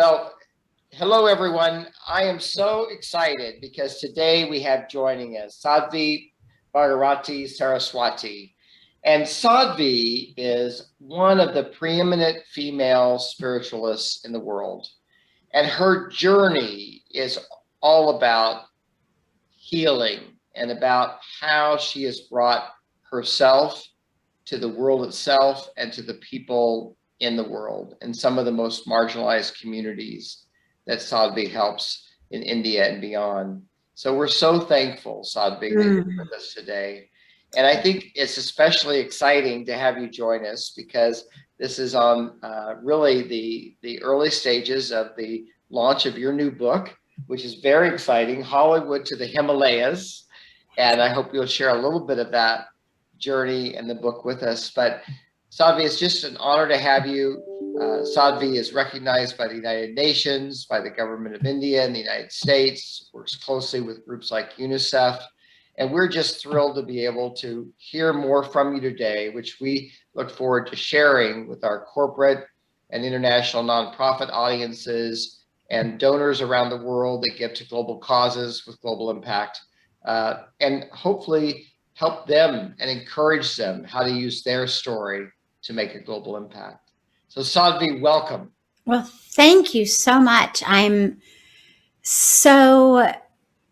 Well, hello, everyone. I am so excited because today we have joining us Sadhvi Bhagawati Saraswatji. And Sadhvi is one of the preeminent female spiritualists in the world. And her journey is all about healing and about how she has brought herself to the world itself and to the people in the world and some of the most marginalized communities that Sadhvi helps in India and beyond. So we're so thankful, Sadhvi, that you're with us today. And I think it's especially exciting to have you join us because this is on really the early stages of the launch of your new book, which is very exciting, Hollywood to the Himalayas. And I hope you'll share a little bit of that journey and the book with us. But Sadhvi, it's just an honor to have you. Sadhvi is recognized by the United Nations, by the government of India and the United States, works closely with groups like UNICEF. And we're just thrilled to be able to hear more from you today, which we look forward to sharing with our corporate and international nonprofit audiences and donors around the world that give to global causes with global impact, and hopefully help them and encourage them how to use their story to make a global impact. So Sadhvi, welcome. Well, thank you so much. I'm so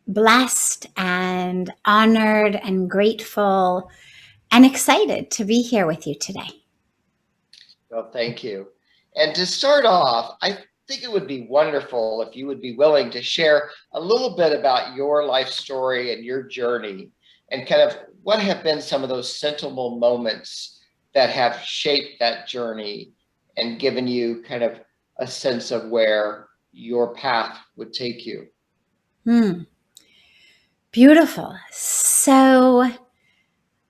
blessed and honored and grateful and excited to be here with you today. Well, thank you. And to start off, I think it would be wonderful if you would be willing to share a little bit about your life story and your journey and kind of what have been some of those sensible moments that have shaped that journey and given you kind of a sense of where your path would take you. Beautiful. So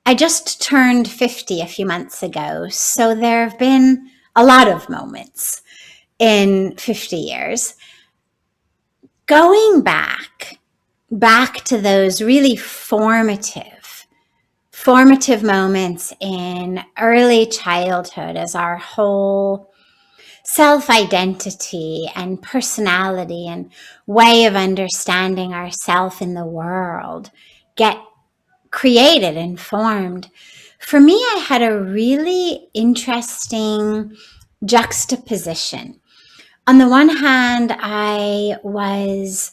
I just turned 50 a few months ago. So there have been a lot of moments in 50 years. Going back to those really formative moments in early childhood as our whole self-identity and personality and way of understanding ourselves in the world get created and formed. For me, I had a really interesting juxtaposition. On the one hand, I was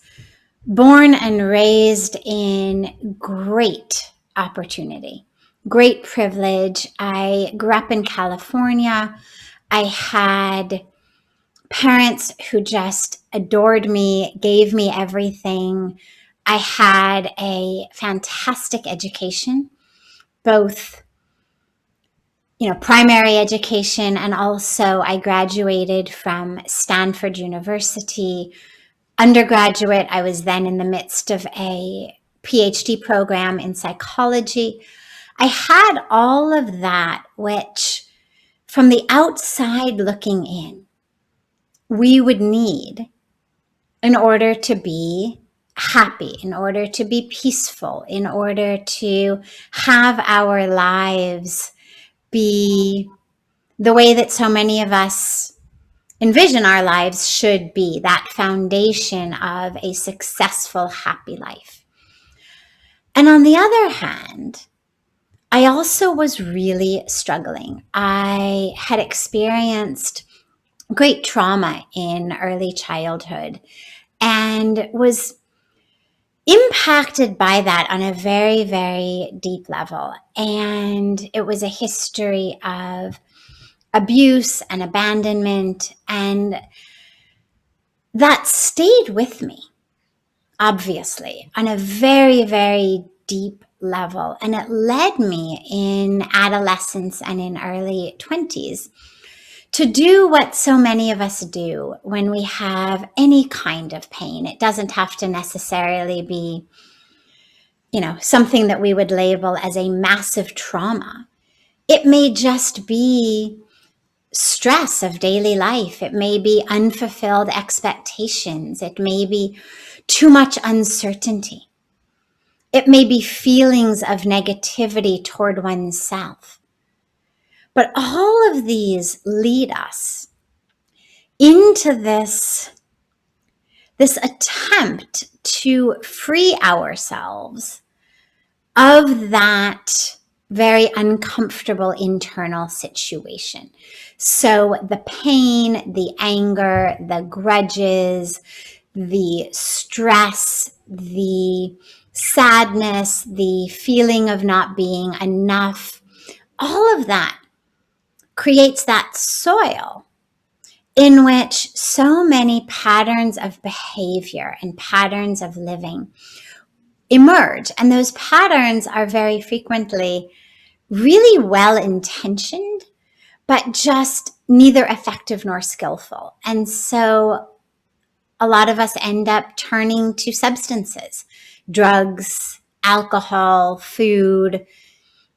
born and raised in great opportunity, great privilege. I grew up in California. I had parents who just adored me, gave me everything. I had a fantastic education, both primary education, and also I graduated from Stanford University. Undergraduate, I was then in the midst of a PhD program in psychology. I had all of that, which from the outside looking in, we would need in order to be happy, in order to be peaceful, in order to have our lives be the way that so many of us envision our lives should be, that foundation of a successful, happy life. And on the other hand, I also was really struggling. I had experienced great trauma in early childhood and was impacted by that on a very, very deep level. And it was a history of abuse and abandonment, and that stayed with me, obviously, on a very, very deep level. And it led me in adolescence and in early 20s to do what so many of us do when we have any kind of pain. It doesn't have to necessarily be, something that we would label as a massive trauma. It may just be stress of daily life. It may be unfulfilled expectations. It may be too much uncertainty. It may be feelings of negativity toward oneself. But all of these lead us into this this attempt to free ourselves of that very uncomfortable internal situation. So the pain, the anger, the grudges, the stress, the sadness, the feeling of not being enough, all of that creates that soil in which so many patterns of behavior and patterns of living emerge. And those patterns are very frequently really well-intentioned, but just neither effective nor skillful. And so a lot of us end up turning to substances, drugs, alcohol, food,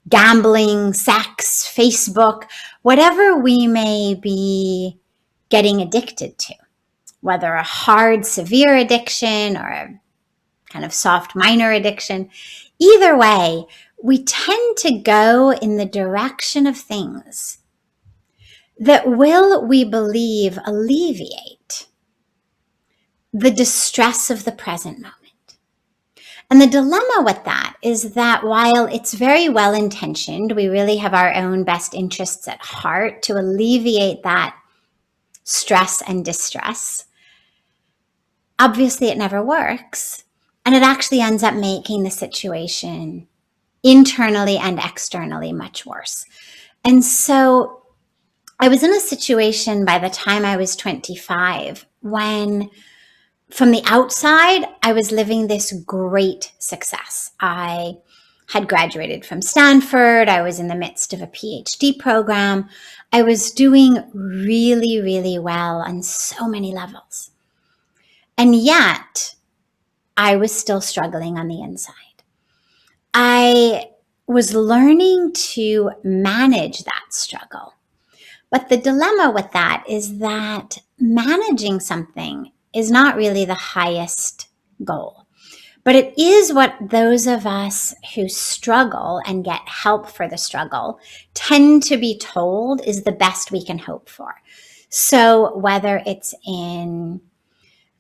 gambling, sex, Facebook, whatever we may be getting addicted to, whether a hard, severe addiction or a kind of soft, minor addiction. Either way, we tend to go in the direction of things that will, we believe, alleviate the distress of the present moment. And the dilemma with that is that while it's very well intentioned, we really have our own best interests at heart to alleviate that stress and distress. Obviously, it never works. And it actually ends up making the situation internally and externally much worse. And so I was in a situation by the time I was 25 when, from the outside, I was living this great success. I had graduated from Stanford. I was in the midst of a PhD program. I was doing really, really well on so many levels. And yet, I was still struggling on the inside. I was learning to manage that struggle. But the dilemma with that is that managing something is not really the highest goal. But it is what those of us who struggle and get help for the struggle tend to be told is the best we can hope for. So whether it's in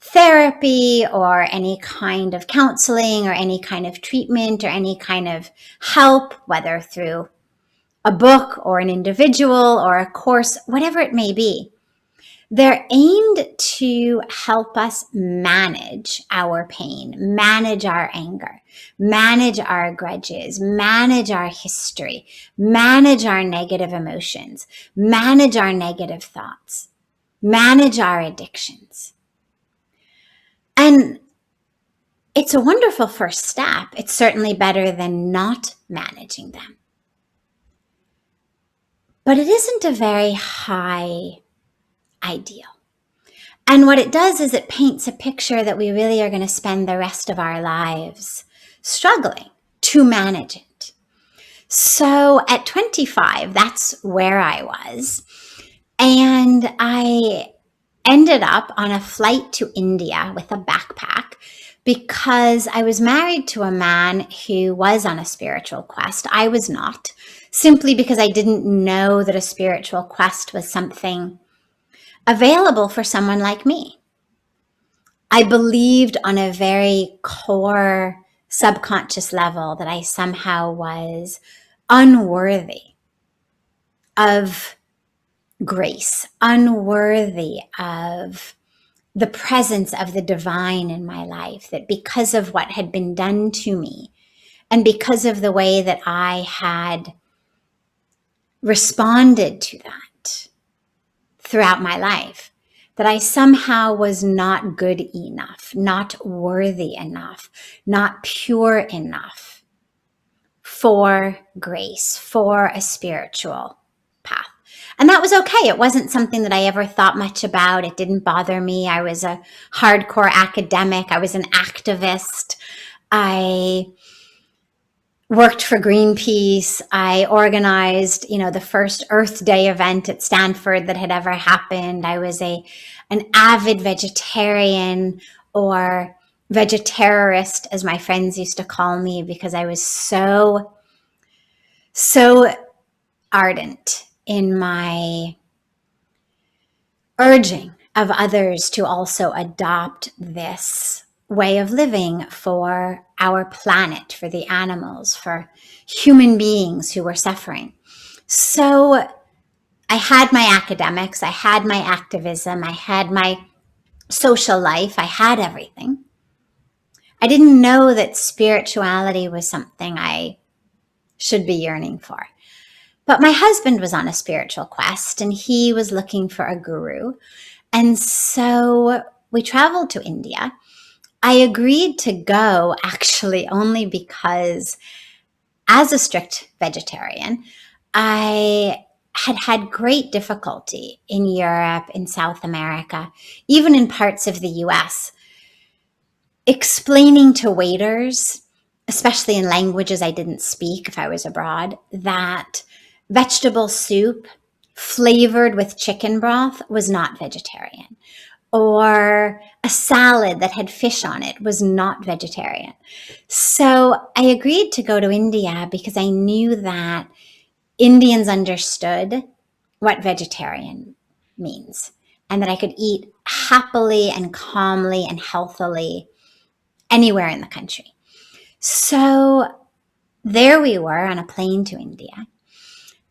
therapy or any kind of counseling or any kind of treatment or any kind of help, whether through a book or an individual or a course, whatever it may be, they're aimed to help us manage our pain, manage our anger, manage our grudges, manage our history, manage our negative emotions, manage our negative thoughts, manage our addictions. And it's a wonderful first step. It's certainly better than not managing them. But it isn't a very high ideal. And what it does is it paints a picture that we really are going to spend the rest of our lives struggling to manage it. So at 25, that's where I was. And I ended up on a flight to India with a backpack because I was married to a man who was on a spiritual quest. I was not, simply because I didn't know that a spiritual quest was something available for someone like me. I believed on a very core subconscious level that I somehow was unworthy of grace, unworthy of the presence of the divine in my life, that because of what had been done to me and because of the way that I had responded to that throughout my life, that I somehow was not good enough, not worthy enough, not pure enough for grace, for a spiritual path. And that was okay. It wasn't something that I ever thought much about. It didn't bother me. I was a hardcore academic. I was an activist. I worked for Greenpeace. I organized, the first Earth Day event at Stanford that had ever happened. I was an avid vegetarian, or vegetarist, as my friends used to call me, because I was so ardent in my urging of others to also adopt this way of living for our planet, for the animals, for human beings who were suffering. So I had my academics, I had my activism, I had my social life, I had everything. I didn't know that spirituality was something I should be yearning for. But my husband was on a spiritual quest and he was looking for a guru. And so we traveled to India. I agreed to go actually only because, as a strict vegetarian, I had great difficulty in Europe, in South America, even in parts of the US, explaining to waiters, especially in languages I didn't speak if I was abroad, that vegetable soup flavored with chicken broth was not vegetarian, or a salad that had fish on it was not vegetarian. So I agreed to go to India because I knew that Indians understood what vegetarian means and that I could eat happily and calmly and healthily anywhere in the country. So there we were on a plane to India.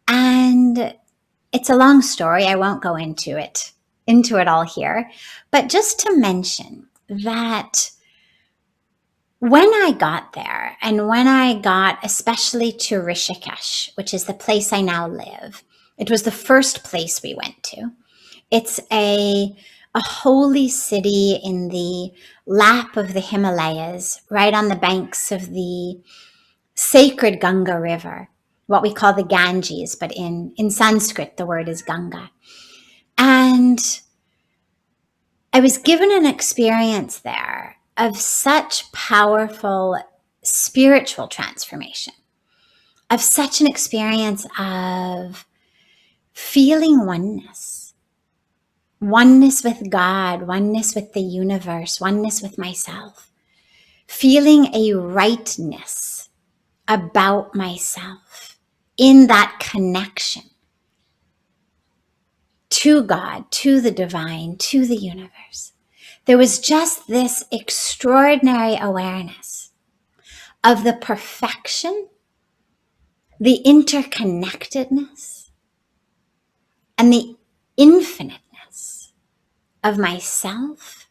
And it's a long story. I won't go into it all here. But just to mention that when I got there, and when I got especially to Rishikesh, which is the place I now live, it was the first place we went to. It's a holy city in the lap of the Himalayas, right on the banks of the sacred Ganga River, what we call the Ganges, but in Sanskrit, the word is Ganga. And I was given an experience there of such powerful spiritual transformation, of such an experience of feeling oneness with God, oneness with the universe, oneness with myself, feeling a rightness about myself in that connection to God, to the divine, to the universe. There was just this extraordinary awareness of the perfection, the interconnectedness, and the infiniteness of myself,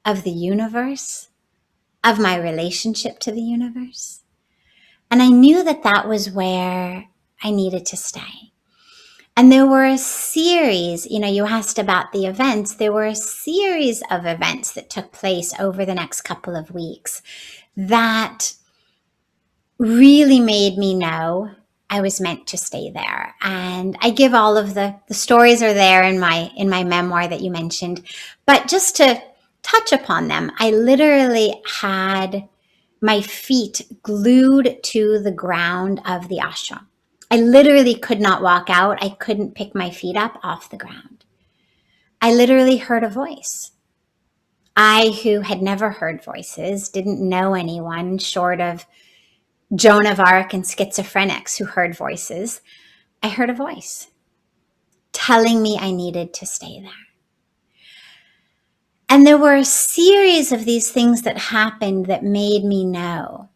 of the universe, of my relationship to the universe. And I knew that that was where I needed to stay. And there were a series, you asked about the events, there were a series of events that took place over the next couple of weeks that really made me know I was meant to stay there. And I give all of the stories are there in my memoir that you mentioned. But just to touch upon them, I literally had my feet glued to the ground of the ashram. I literally could not walk out. I couldn't pick my feet up off the ground. I literally heard a voice. I, who had never heard voices, didn't know anyone short of Joan of Arc and schizophrenics who heard voices. I heard a voice telling me I needed to stay there. And there were a series of these things that happened that made me know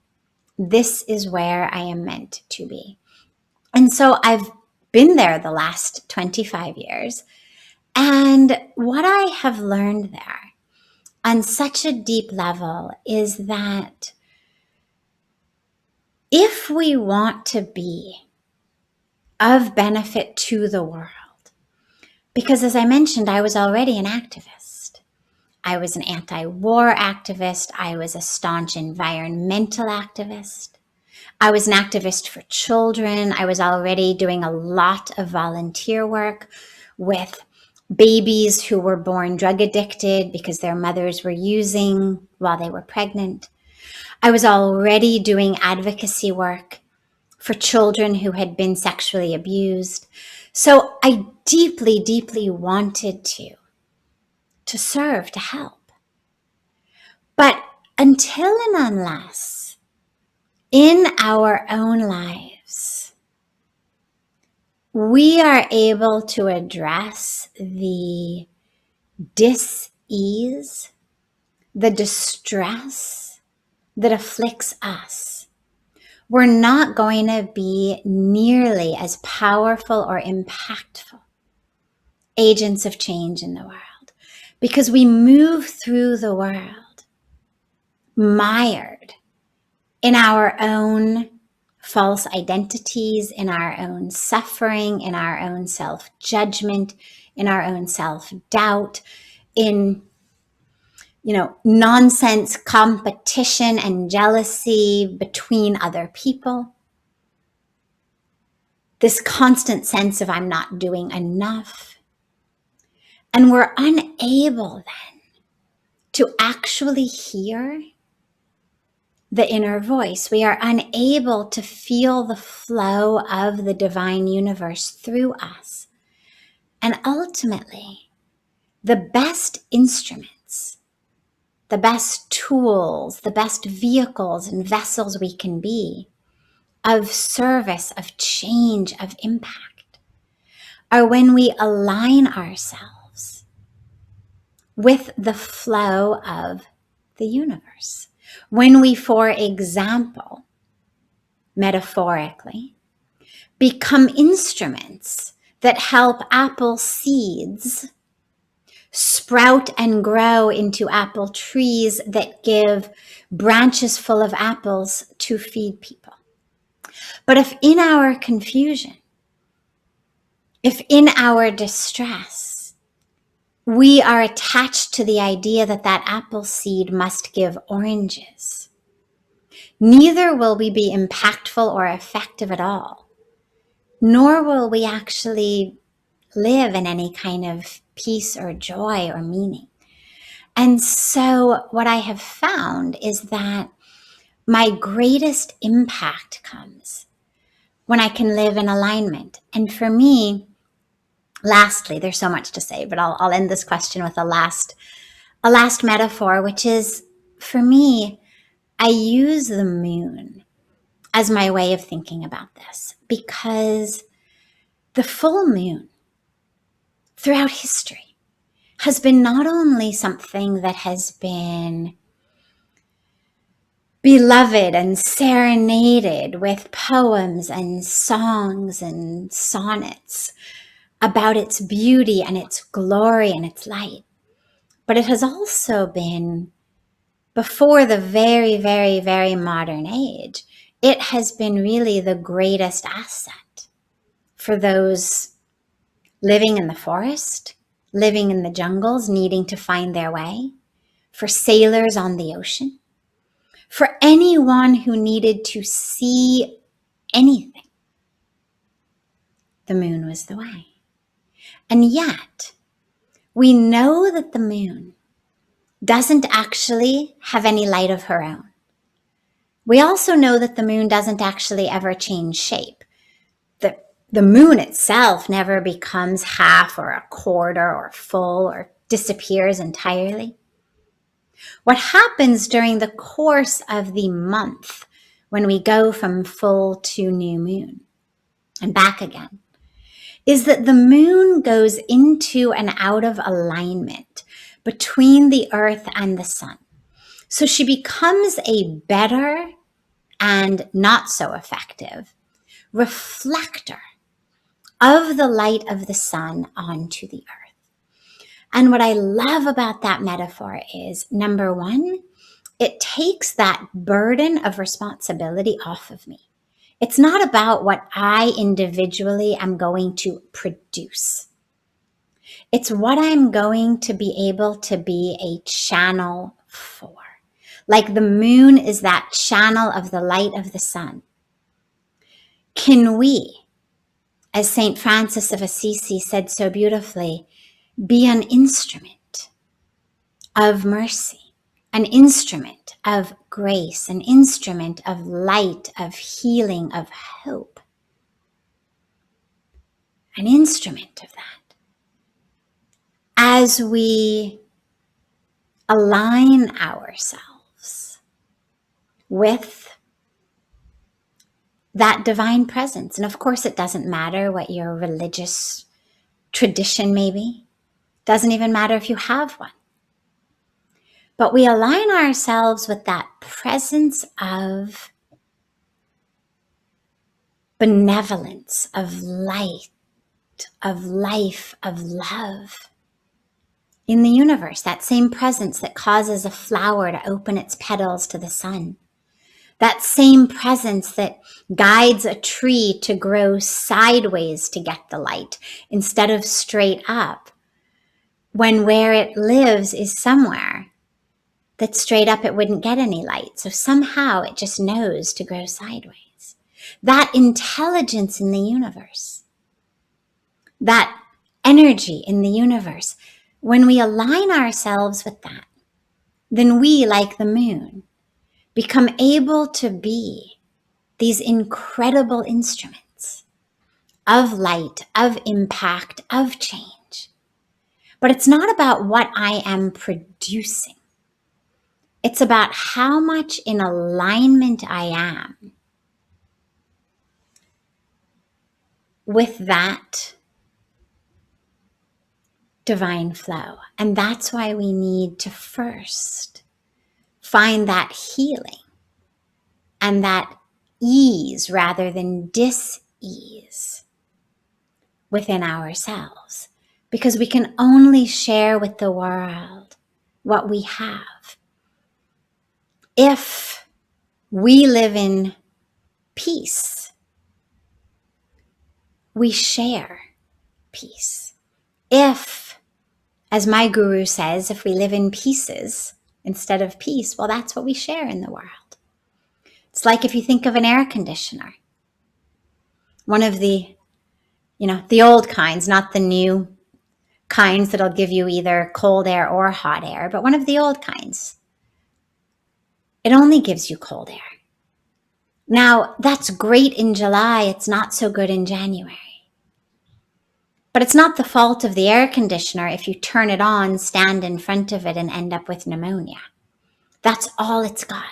this is where I am meant to be. And so I've been there the last 25 years. And what I have learned there on such a deep level is that if we want to be of benefit to the world, because as I mentioned, I was already an activist. I was an anti-war activist. I was a staunch environmental activist. I was an activist for children. I was already doing a lot of volunteer work with babies who were born drug addicted because their mothers were using while they were pregnant. I was already doing advocacy work for children who had been sexually abused. So I deeply, deeply wanted to serve, to help. But until and unless in our own lives, we are able to address the dis-ease, the distress that afflicts us, we're not going to be nearly as powerful or impactful agents of change in the world, because we move through the world mired in our own false identities, in our own suffering, in our own self-judgment, in our own self-doubt, in nonsense competition and jealousy between other people. This constant sense of I'm not doing enough. And we're unable then to actually hear the inner voice. We are unable to feel the flow of the divine universe through us. And ultimately, the best instruments, the best tools, the best vehicles and vessels we can be of service, of change, of impact, are when we align ourselves with the flow of the universe. When we, for example, metaphorically, become instruments that help apple seeds sprout and grow into apple trees that give branches full of apples to feed people. But if in our confusion, if in our distress, we are attached to the idea that that apple seed must give oranges, neither will we be impactful or effective at all, nor will we actually live in any kind of peace or joy or meaning. And so what I have found is that my greatest impact comes when I can live in alignment. And for me, lastly, there's so much to say, but I'll end this question with a last metaphor, which is, for me, I use the moon as my way of thinking about this, because the full moon throughout history has been not only something that has been beloved and serenaded with poems and songs and sonnets about its beauty and its glory and its light, but it has also been, before the very, very, very modern age, it has been really the greatest asset for those living in the forest, living in the jungles, needing to find their way, for sailors on the ocean, for anyone who needed to see anything. The moon was the way. And yet, we know that the moon doesn't actually have any light of her own. We also know that the moon doesn't actually ever change shape. The moon itself never becomes half or a quarter or full or disappears entirely. What happens during the course of the month when we go from full to new moon and back again is that the moon goes into and out of alignment between the earth and the sun. So she becomes a better and not so effective reflector of the light of the sun onto the earth. And what I love about that metaphor is, number one, it takes that burden of responsibility off of me. It's not about what I individually am going to produce. It's what I'm going to be able to be a channel for. Like the moon is that channel of the light of the sun. Can we, as St. Francis of Assisi said so beautifully, be an instrument of mercy, an instrument of grace, an instrument of light, of healing, of hope, an instrument of that? As we align ourselves with that divine presence. And of course, it doesn't matter what your religious tradition may be. Doesn't even matter if you have one. But we align ourselves with that presence of benevolence, of light, of life, of love in the universe. That same presence that causes a flower to open its petals to the sun. That same presence that guides a tree to grow sideways to get the light instead of straight up, when where it lives is somewhere that straight up it wouldn't get any light. So somehow it just knows to grow sideways. That intelligence in the universe, that energy in the universe, when we align ourselves with that, then we, like the moon, become able to be these incredible instruments of light, of impact, of change. But it's not about what I am producing. It's about how much in alignment I am with that divine flow. And that's why we need to first find that healing and that ease rather than dis-ease within ourselves, because we can only share with the world what we have if we live in peace. We share peace. If, as my guru says, if we live in pieces instead of peace, well, that's what we share in the world. It's like if you think of an air conditioner, one of the old kinds, not the new kinds that'll give you either cold air or hot air, but one of the old kinds. It only gives you cold air. Now, that's great in July. It's not so good in January. But it's not the fault of the air conditioner if you turn it on, stand in front of it, and end up with pneumonia. That's all it's got.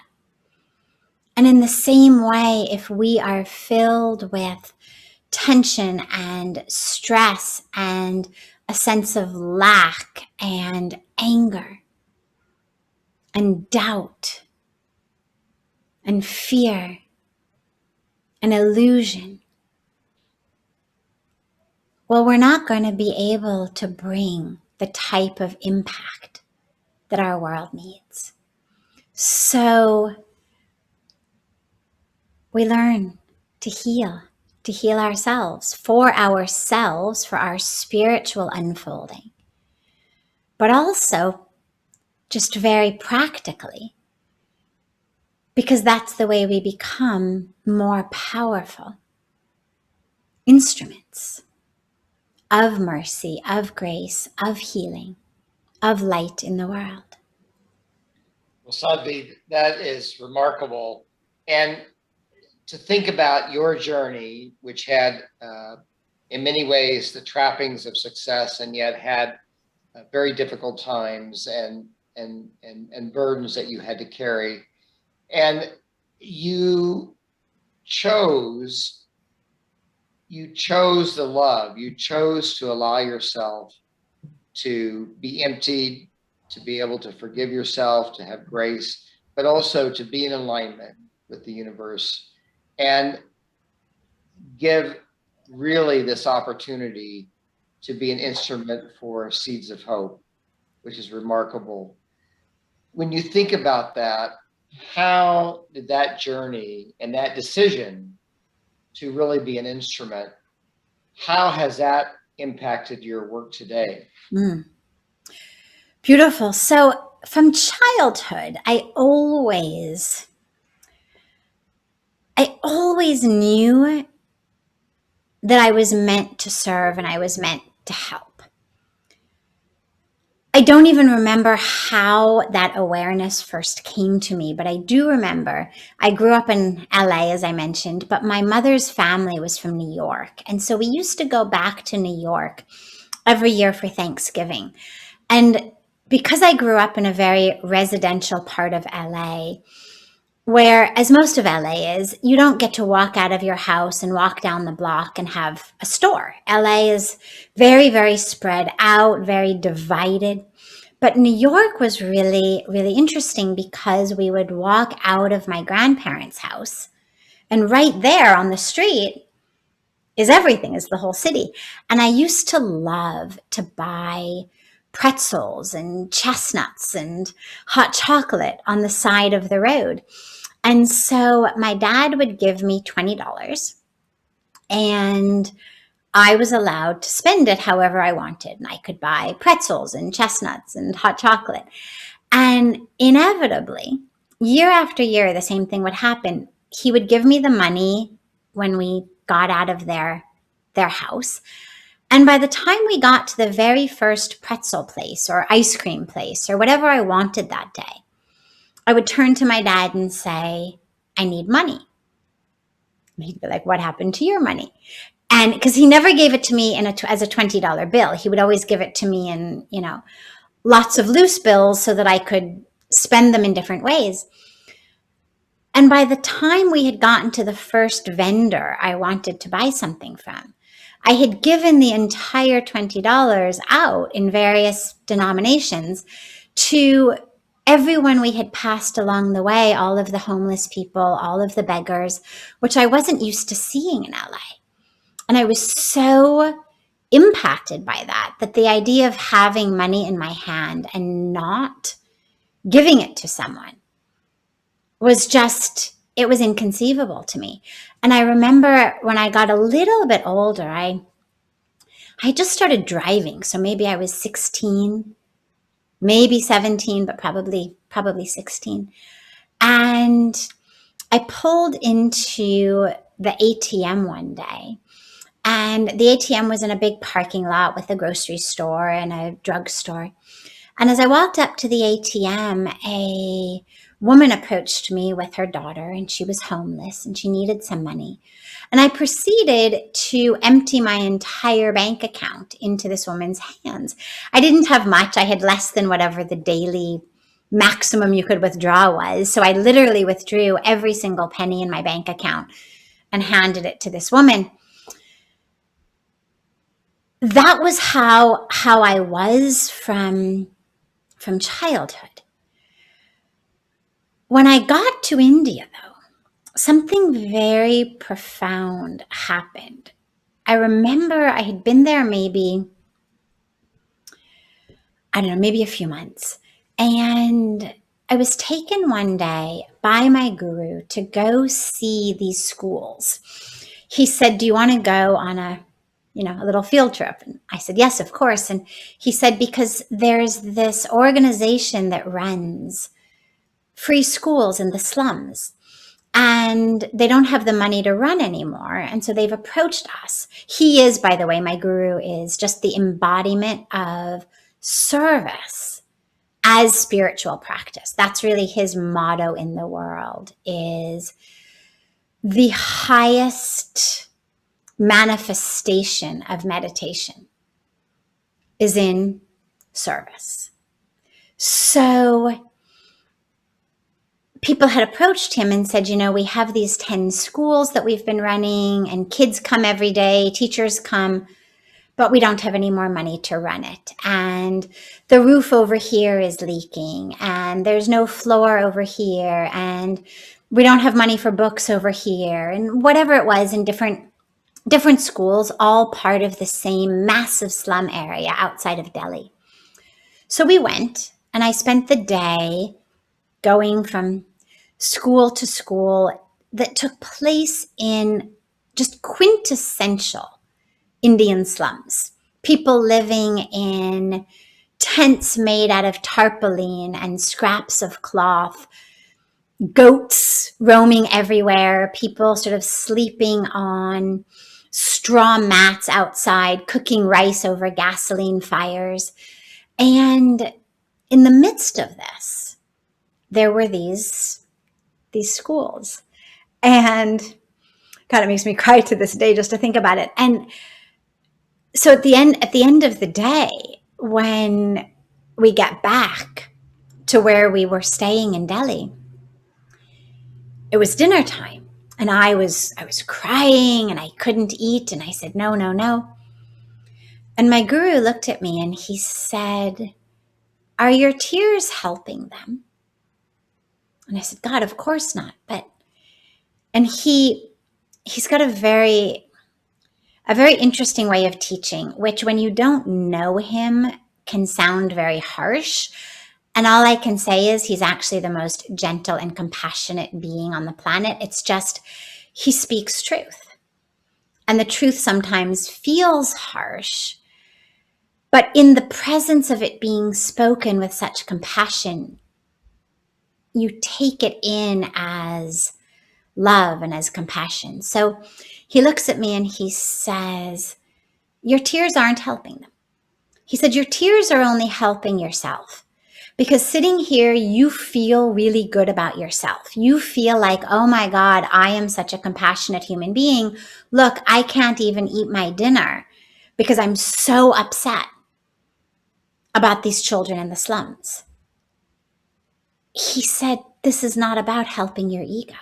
And in the same way, if we are filled with tension and stress and a sense of lack and anger and doubt and fear and illusion, well, we're not going to be able to bring the type of impact that our world needs. So we learn to heal ourselves, for our spiritual unfolding, but also just very practically, because that's the way we become more powerful instruments of mercy, of grace, of healing, of light in the world. Well, Sadhvi, that is remarkable. And to think about your journey, which had, in many ways, the trappings of success, and yet had very difficult times and burdens that you had to carry. And you chose the love. You chose to allow yourself to be emptied, to be able to forgive yourself, to have grace, but also to be in alignment with the universe and give really this opportunity to be an instrument for seeds of hope, which is remarkable. When you think about that, how did that journey and that decision to really be an instrument, how has that impacted your work today? Beautiful. So from childhood, I always knew that I was meant to serve and I was meant to help. I don't even remember how that awareness first came to me, but I do remember I grew up in LA, as I mentioned, but my mother's family was from New York. And so we used to go back to New York every year for Thanksgiving. And because I grew up in a very residential part of LA, Whereas most of LA is, you don't get to walk out of your house and walk down the block and have a store. LA is very, very spread out, very divided. But New York was really, really interesting because we would walk out of my grandparents' house, and right there on the street is everything, is the whole city. And I used to love to buy pretzels and chestnuts and hot chocolate on the side of the road. And so my dad would give me $20, and I was allowed to spend it however I wanted. And I could buy pretzels and chestnuts and hot chocolate. And inevitably, year after year, the same thing would happen. He would give me the money when we got out of their house. And by the time we got to the very first pretzel place or ice cream place or whatever I wanted that day, I would turn to my dad and say, I need money. And he'd be like, what happened to your money? And because he never gave it to me as a $20 bill, he would always give it to me in, lots of loose bills so that I could spend them in different ways. And by the time we had gotten to the first vendor I wanted to buy something from, I had given the entire $20 out in various denominations to everyone we had passed along the way, all of the homeless people, all of the beggars, which I wasn't used to seeing in LA. And I was so impacted by that the idea of having money in my hand and not giving it to someone was it was inconceivable to me. And I remember when I got a little bit older, I just started driving. So maybe I was 16, maybe 17, but probably 16. And I pulled into the ATM one day. And the ATM was in a big parking lot with a grocery store and a drugstore. And as I walked up to the ATM, a woman approached me with her daughter, and she was homeless and she needed some money. And I proceeded to empty my entire bank account into this woman's hands. I didn't have much. I had less than whatever the daily maximum you could withdraw was. So I literally withdrew every single penny in my bank account and handed it to this woman. That was how I was from childhood. When I got to India, though, something very profound happened. I remember I had been there maybe a few months. And I was taken one day by my guru to go see these schools. He said, do you want to go on a little field trip? And I said, yes, of course. And he said, because there's this organization that runs free schools in the slums, and they don't have the money to run anymore. And so they've approached us. He is, by the way, my guru is just the embodiment of service as spiritual practice. That's really his motto in the world, is the highest manifestation of meditation is in service. So people had approached him and said, we have these 10 schools that we've been running, and kids come every day, teachers come, but we don't have any more money to run it. And the roof over here is leaking, and there's no floor over here, and we don't have money for books over here, and whatever it was in different schools, all part of the same massive slum area outside of Delhi. So we went, and I spent the day going from school to school that took place in just quintessential Indian slums. People living in tents made out of tarpaulin and scraps of cloth, goats roaming everywhere, people sort of sleeping on straw mats outside, cooking rice over gasoline fires. And in the midst of this, there were these schools. And God, it makes me cry to this day just to think about it. And so at the end of the day, when we get back to where we were staying in Delhi, it was dinner time, and I was crying and I couldn't eat, and I said, no, no, no. And my guru looked at me and he said, are your tears helping them? And I said, God, of course not. And he's got a very interesting way of teaching, which when you don't know him can sound very harsh. And all I can say is he's actually the most gentle and compassionate being on the planet. It's just, he speaks truth. And the truth sometimes feels harsh, but in the presence of it being spoken with such compassion, you take it in as love and as compassion. So he looks at me and he says, your tears aren't helping them. He said, your tears are only helping yourself. Because sitting here, you feel really good about yourself. You feel like, oh my God, I am such a compassionate human being. Look, I can't even eat my dinner because I'm so upset about these children in the slums. He said, this is not about helping your ego.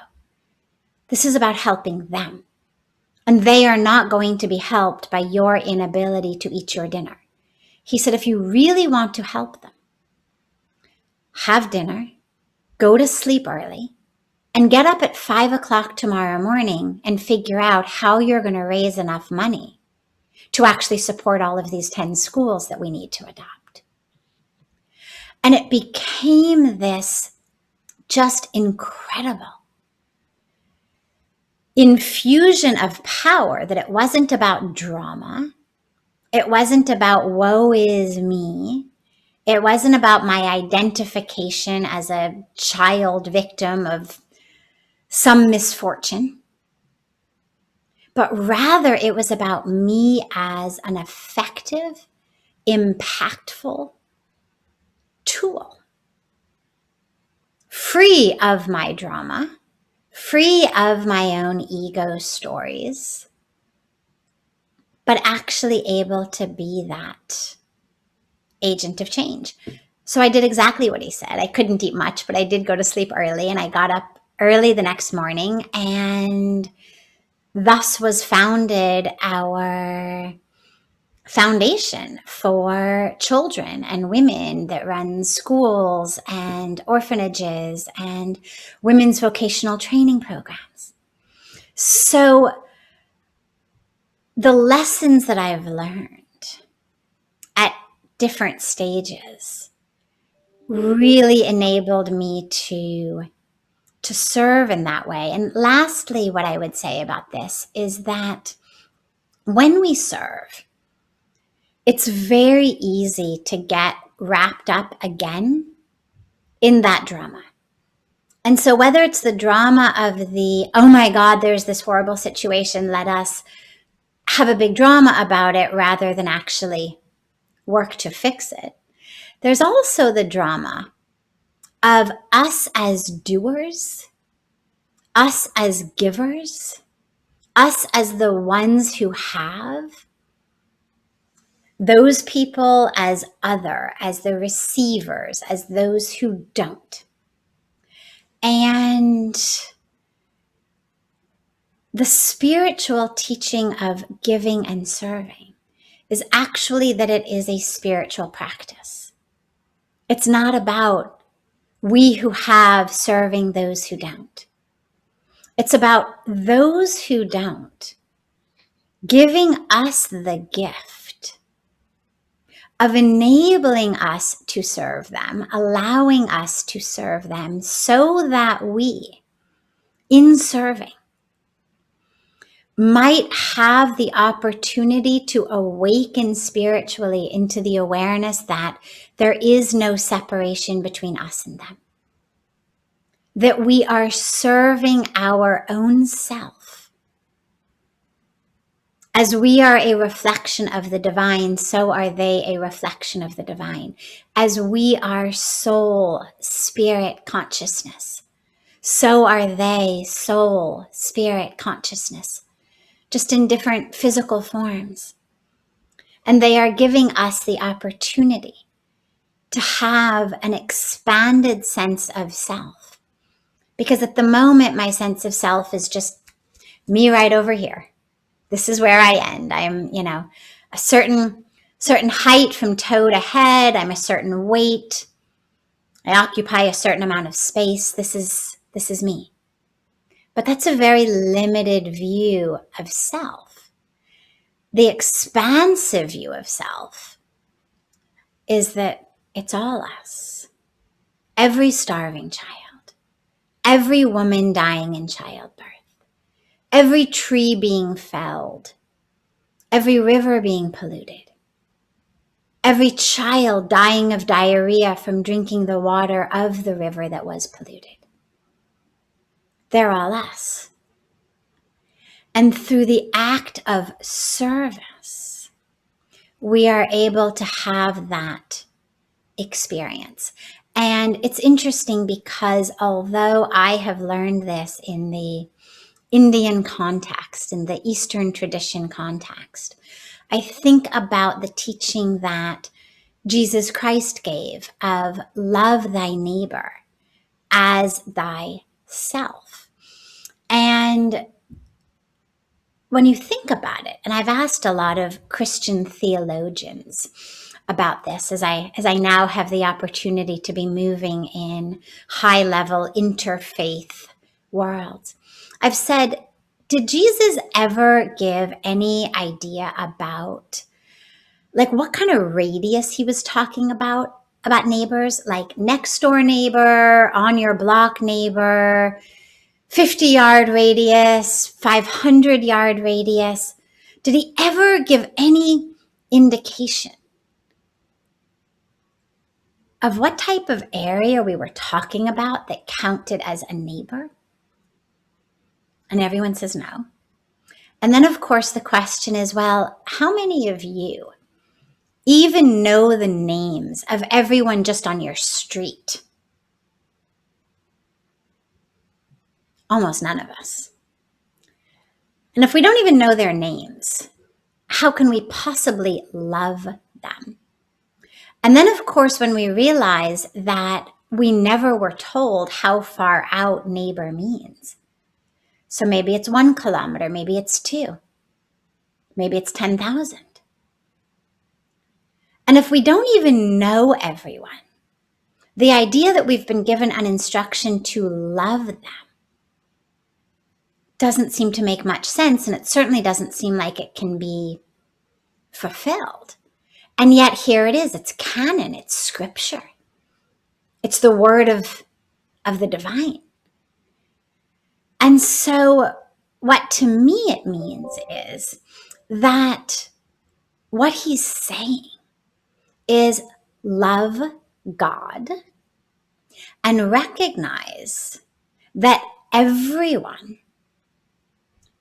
This is about helping them. And they are not going to be helped by your inability to eat your dinner. He said, if you really want to help them, have dinner, go to sleep early, and get up at 5 o'clock tomorrow morning and figure out how you're going to raise enough money to actually support all of these 10 schools that we need to adopt. And it became this just incredible infusion of power that it wasn't about drama. It wasn't about woe is me. It wasn't about my identification as a child victim of some misfortune, but rather it was about me as an effective, impactful tool, free of my drama, free of my own ego stories, but actually able to be that agent of change. So I did exactly what he said. I couldn't eat much, but I did go to sleep early, and I got up early the next morning, and thus was founded our foundation for children and women that runs schools and orphanages and women's vocational training programs. So the lessons that I've learned at different stages really enabled me to serve in that way. And lastly, what I would say about this is that when we serve, it's very easy to get wrapped up again in that drama. And so whether it's the drama of the, oh my God, there's this horrible situation, let us have a big drama about it rather than actually work to fix it. There's also the drama of us as doers, us as givers, us as the ones who have, those people as other, as the receivers, as those who don't. And the spiritual teaching of giving and serving is actually that it is a spiritual practice. It's not about we who have serving those who don't. It's about those who don't giving us the gift of enabling us to serve them, allowing us to serve them so that we, in serving, might have the opportunity to awaken spiritually into the awareness that there is no separation between us and them. That we are serving our own self. As we are a reflection of the divine, so are they a reflection of the divine. As we are soul, spirit, consciousness, so are they soul, spirit, consciousness, just in different physical forms. And they are giving us the opportunity to have an expanded sense of self, Because at the moment, my sense of self is just me right over here. This is where I end. I'm, a certain height from toe to head. I'm a certain weight. I occupy a certain amount of space. This is me. But that's a very limited view of self. The expansive view of self is that it's all us. Every starving child, every woman dying in childbirth, every tree being felled, every river being polluted, every child dying of diarrhea from drinking the water of the river that was polluted. They're all us. And through the act of service, we are able to have that experience. And it's interesting because although I have learned this in the Indian context, in the Eastern tradition context, I think about the teaching that Jesus Christ gave of love thy neighbor as thyself. And when you think about it, and I've asked a lot of Christian theologians about this as I now have the opportunity to be moving in high-level interfaith worlds, I've said, did Jesus ever give any idea about like what kind of radius he was talking about neighbors, like next door neighbor, on your block neighbor, 50-yard radius, 500-yard radius? Did he ever give any indication of what type of area we were talking about that counted as a neighbor? And everyone says no. And then, of course, the question is, well, how many of you even know the names of everyone just on your street? Almost none of us. And if we don't even know their names, how can we possibly love them? And then, of course, when we realize that we never were told how far out neighbor means. So maybe it's 1 kilometer, maybe it's 2, maybe it's 10,000. And if we don't even know everyone, the idea that we've been given an instruction to love them doesn't seem to make much sense, and it certainly doesn't seem like it can be fulfilled. And yet here it is. It's canon. It's scripture. It's the word of the divine. And so what to me it means is that what he's saying is love God and recognize that everyone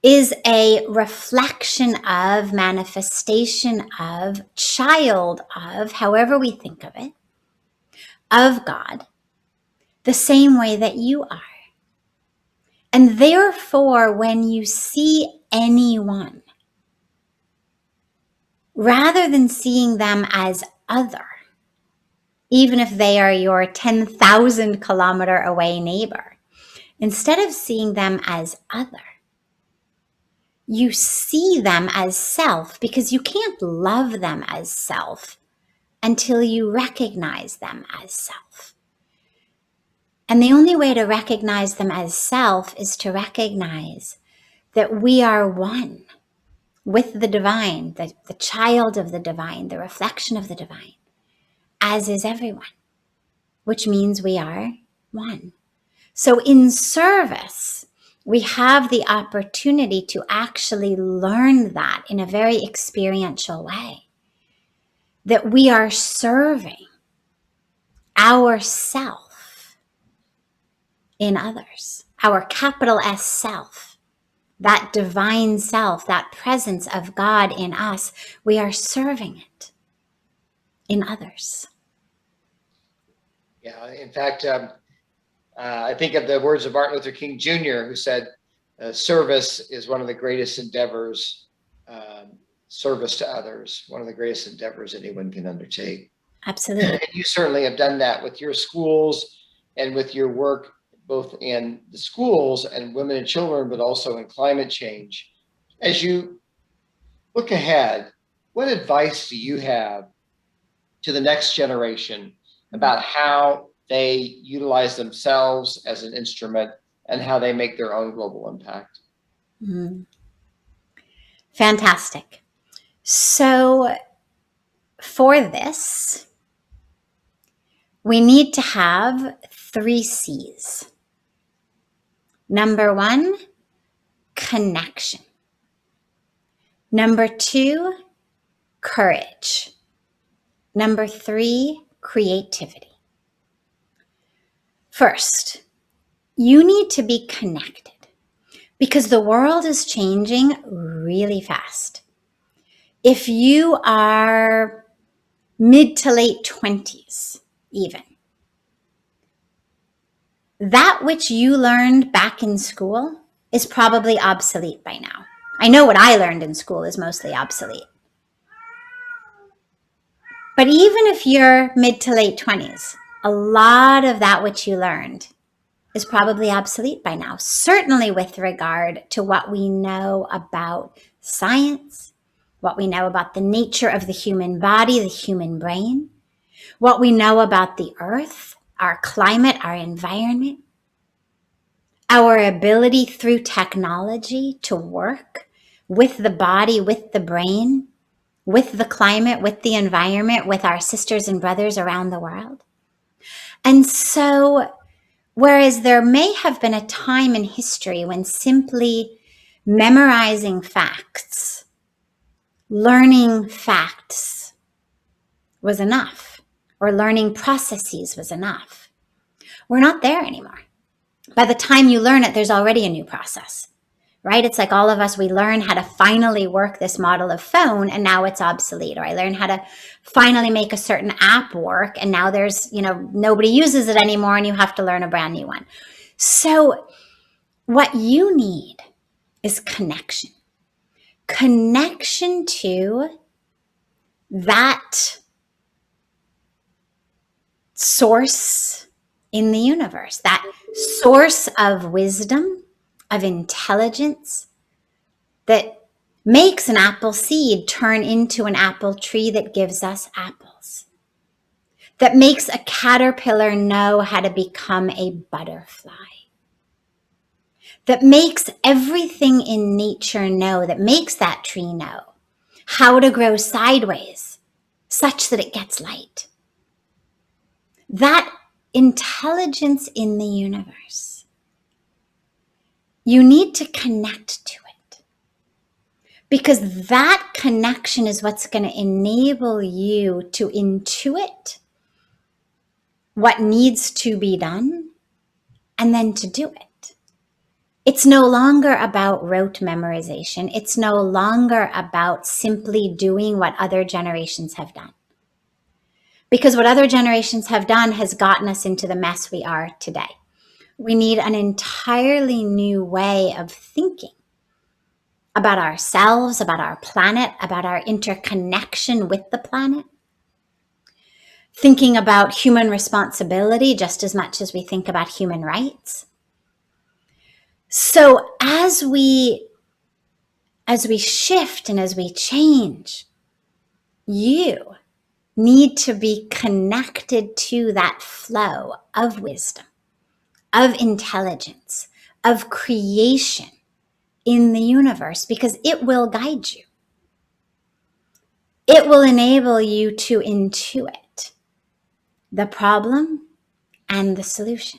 is a reflection of, manifestation of, child of, however we think of it, of God, the same way that you are. And therefore, when you see anyone, rather than seeing them as other, even if they are your 10,000 kilometer away neighbor, instead of seeing them as other, you see them as self, because you can't love them as self until you recognize them as self. And the only way to recognize them as self is to recognize that we are one with the divine, the child of the divine, the reflection of the divine, as is everyone, which means we are one. So in service, we have the opportunity to actually learn that in a very experiential way, that we are serving ourself in others, our capital S self, that divine self, that presence of God in us, we are serving it in others. Yeah, in fact, I think of the words of Martin Luther King Jr., who said, service is one of the greatest endeavors, service to others, one of the greatest endeavors anyone can undertake. Absolutely. And you certainly have done that with your schools and with your work both in the schools and women and children, but also in climate change. As you look ahead, what advice do you have to the next generation about how they utilize themselves as an instrument and how they make their own global impact? Mm. Fantastic. So for this, we need to have 3 C's. Number 1, connection. Number 2, courage. Number 3, creativity. First, you need to be connected because the world is changing really fast. If you are mid to late 20s, even, that which you learned back in school is probably obsolete by now. I know what I learned in school is mostly obsolete. But even if you're mid to late 20s, a lot of that which you learned is probably obsolete by now, certainly with regard to what we know about science, what we know about the nature of the human body, the human brain, what we know about the earth, our climate, our environment, our ability through technology to work with the body, with the brain, with the climate, with the environment, with our sisters and brothers around the world. And so, whereas there may have been a time in history when simply memorizing facts, learning facts was enough, or learning processes was enough, we're not there anymore. By the time you learn it, there's already a new process, right? It's like all of us, we learn how to finally work this model of phone and now it's obsolete. Or I learned how to finally make a certain app work and now there's, nobody uses it anymore and you have to learn a brand new one. So what you need is connection. Connection to that source in the universe, that source of wisdom, of intelligence that makes an apple seed turn into an apple tree that gives us apples, that makes a caterpillar know how to become a butterfly, that makes everything in nature know, that makes that tree know how to grow sideways such that it gets light. That intelligence in the universe, you need to connect to it because that connection is what's going to enable you to intuit what needs to be done and then to do it. It's no longer about rote memorization. It's no longer about simply doing what other generations have done. Because what other generations have done has gotten us into the mess we are today. We need an entirely new way of thinking about ourselves, about our planet, about our interconnection with the planet. Thinking about human responsibility just as much as we think about human rights. So as we shift and as we change, you need to be connected to that flow of wisdom, of intelligence, of creation in the universe, because it will guide you. It will enable you to intuit the problem and the solution.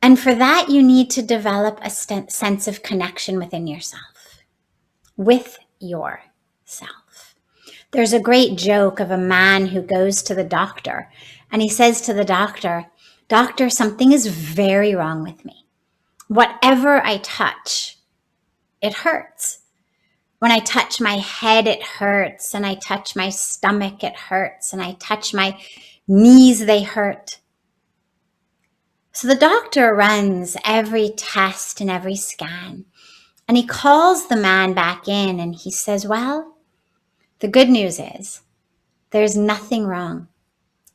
And for that, you need to develop a sense of connection within yourself, with yourself. There's a great joke of a man who goes to the doctor and he says to the doctor, "Doctor, something is very wrong with me. Whatever I touch, it hurts. When I touch my head, it hurts. And I touch my stomach, it hurts. And I touch my knees, they hurt." So the doctor runs every test and every scan. And he calls the man back in and he says, "Well, the good news is there's nothing wrong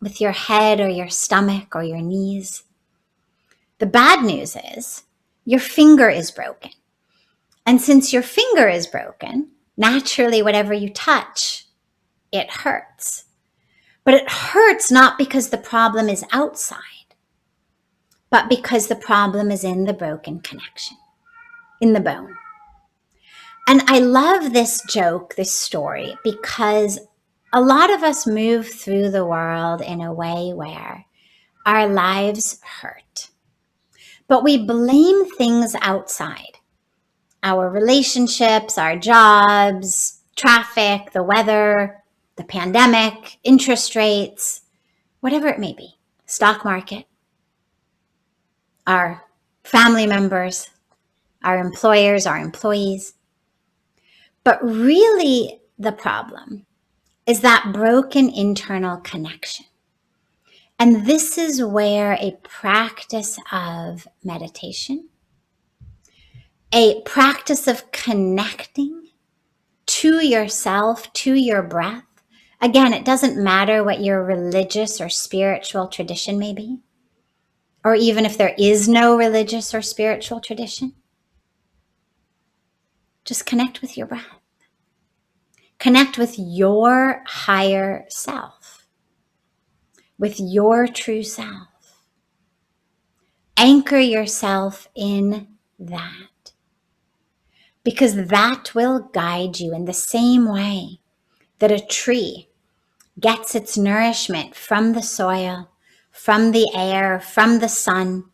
with your head or your stomach or your knees. The bad news is your finger is broken. And since your finger is broken, naturally, whatever you touch, it hurts. But it hurts not because the problem is outside, but because the problem is in the broken connection, in the bone. And I love this joke, this story, because a lot of us move through the world in a way where our lives hurt. But we blame things outside, our relationships, our jobs, traffic, the weather, the pandemic, interest rates, whatever it may be, stock market, our family members, our employers, our employees. But really, the problem is that broken internal connection. And this is where a practice of meditation, a practice of connecting to yourself, to your breath. Again, it doesn't matter what your religious or spiritual tradition may be, or even if there is no religious or spiritual tradition. Just connect with your breath. Connect with your higher self, with your true self. Anchor yourself in that, because that will guide you in the same way that a tree gets its nourishment from the soil, from the air, from the sun.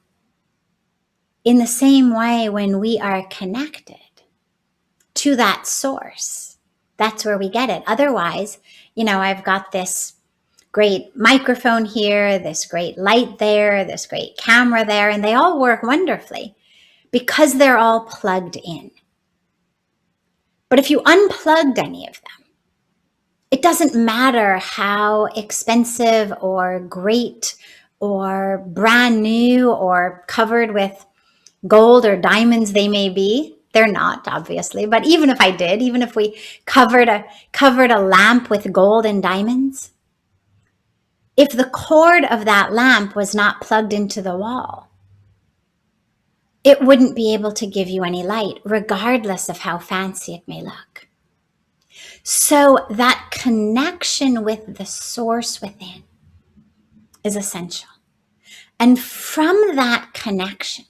In the same way, when we are connected to that source, that's where we get it. Otherwise, I've got this great microphone here, this great light there, this great camera there, and they all work wonderfully because they're all plugged in. But if you unplugged any of them, it doesn't matter how expensive or great or brand new or covered with gold or diamonds they may be. They're not, obviously, but even if we covered a lamp with gold and diamonds, if the cord of that lamp was not plugged into the wall, it wouldn't be able to give you any light, regardless of how fancy it may look. So that connection with the source within is essential. And from that connection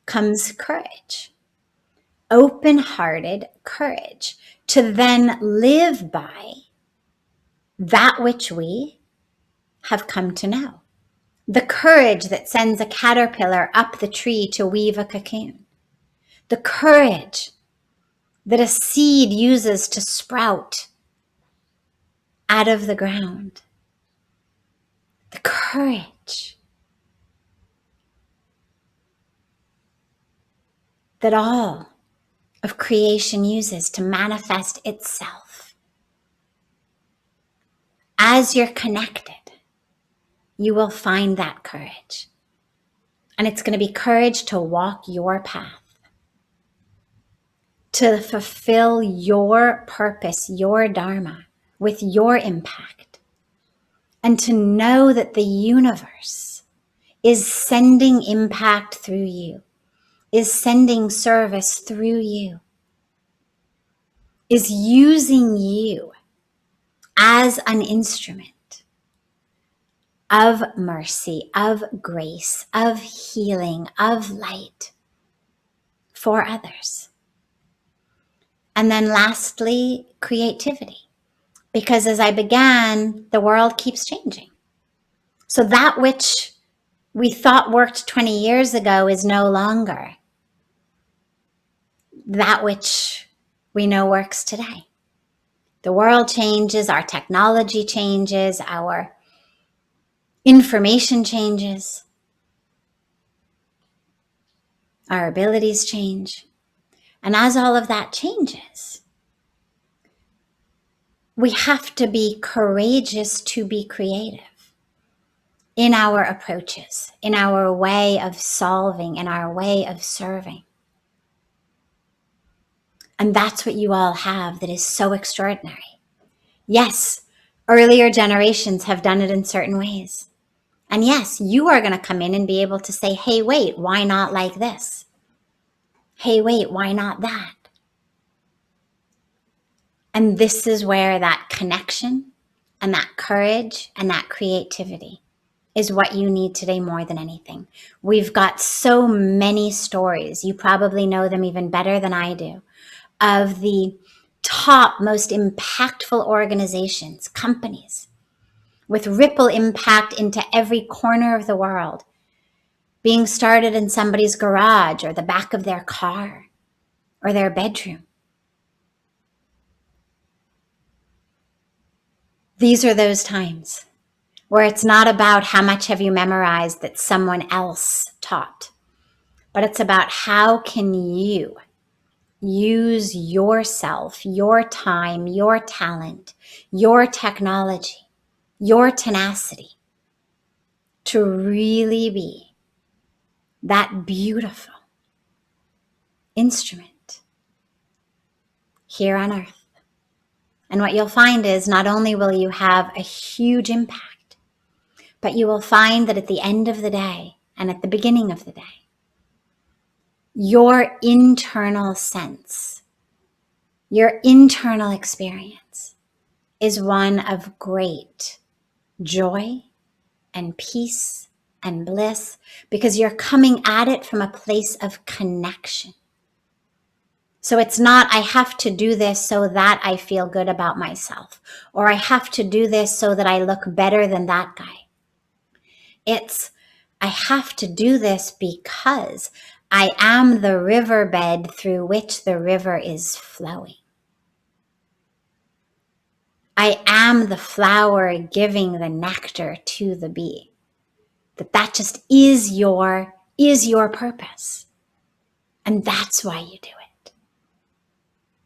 comes courage, open-hearted courage to then live by that which we have come to know. The courage that sends a caterpillar up the tree to weave a cocoon. The courage that a seed uses to sprout out of the ground. The courage that all of creation uses to manifest itself. As you're connected, you will find that courage. And it's going to be courage to walk your path, to fulfill your purpose, your dharma, with your impact, and to know that the universe is sending impact through you, is sending service through you, is using you as an instrument of mercy, of grace, of healing, of light for others. And then lastly, creativity. Because as I began, the world keeps changing. So that which we thought worked 20 years ago is no longer that which we know works today. The world changes, our technology changes, our information changes, our abilities change. And as all of that changes, we have to be courageous to be creative in our approaches, in our way of solving, in our way of serving. And that's what you all have that is so extraordinary. Yes, earlier generations have done it in certain ways. And yes, you are going to come in and be able to say, hey, wait, why not like this? Hey, wait, why not that? And this is where that connection and that courage and that creativity is what you need today more than anything. We've got so many stories, you probably know them even better than I do, of the top, most impactful organizations, companies, with ripple impact into every corner of the world, being started in somebody's garage or the back of their car or their bedroom. These are those times where it's not about how much have you memorized that someone else taught, but it's about how can you use yourself, your time, your talent, your technology, your tenacity to really be that beautiful instrument here on earth. And what you'll find is not only will you have a huge impact, but you will find that at the end of the day and at the beginning of the day, your internal sense, your internal experience is one of great joy and peace and bliss, because you're coming at it from a place of connection. So it's not, I have to do this so that I feel good about myself, or I have to do this so that I look better than that guy. It's, I have to do this because I am the riverbed through which the river is flowing. I am the flower giving the nectar to the bee. That just is your purpose. And that's why you do it.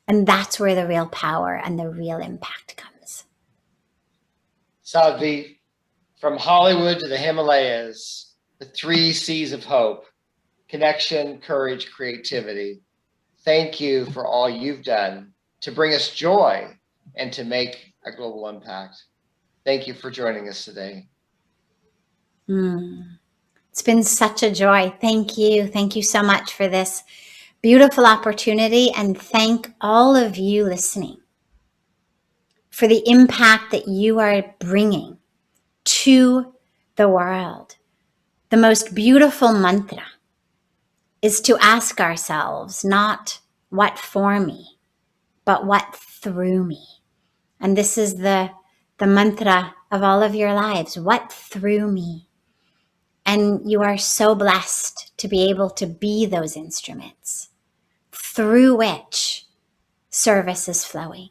And that's where the real power and the real impact comes. Sadhvi, from Hollywood to the Himalayas, the 3 C's of hope: connection, courage, creativity. Thank you for all you've done to bring us joy and to make a global impact. Thank you for joining us today. It's been such a joy. Thank you. Thank you so much for this beautiful opportunity. And thank all of you listening for the impact that you are bringing to the world. The most beautiful mantra is to ask ourselves not what for me, but what through me. And this is the mantra of all of your lives. What through me? And you are so blessed to be able to be those instruments through which service is flowing.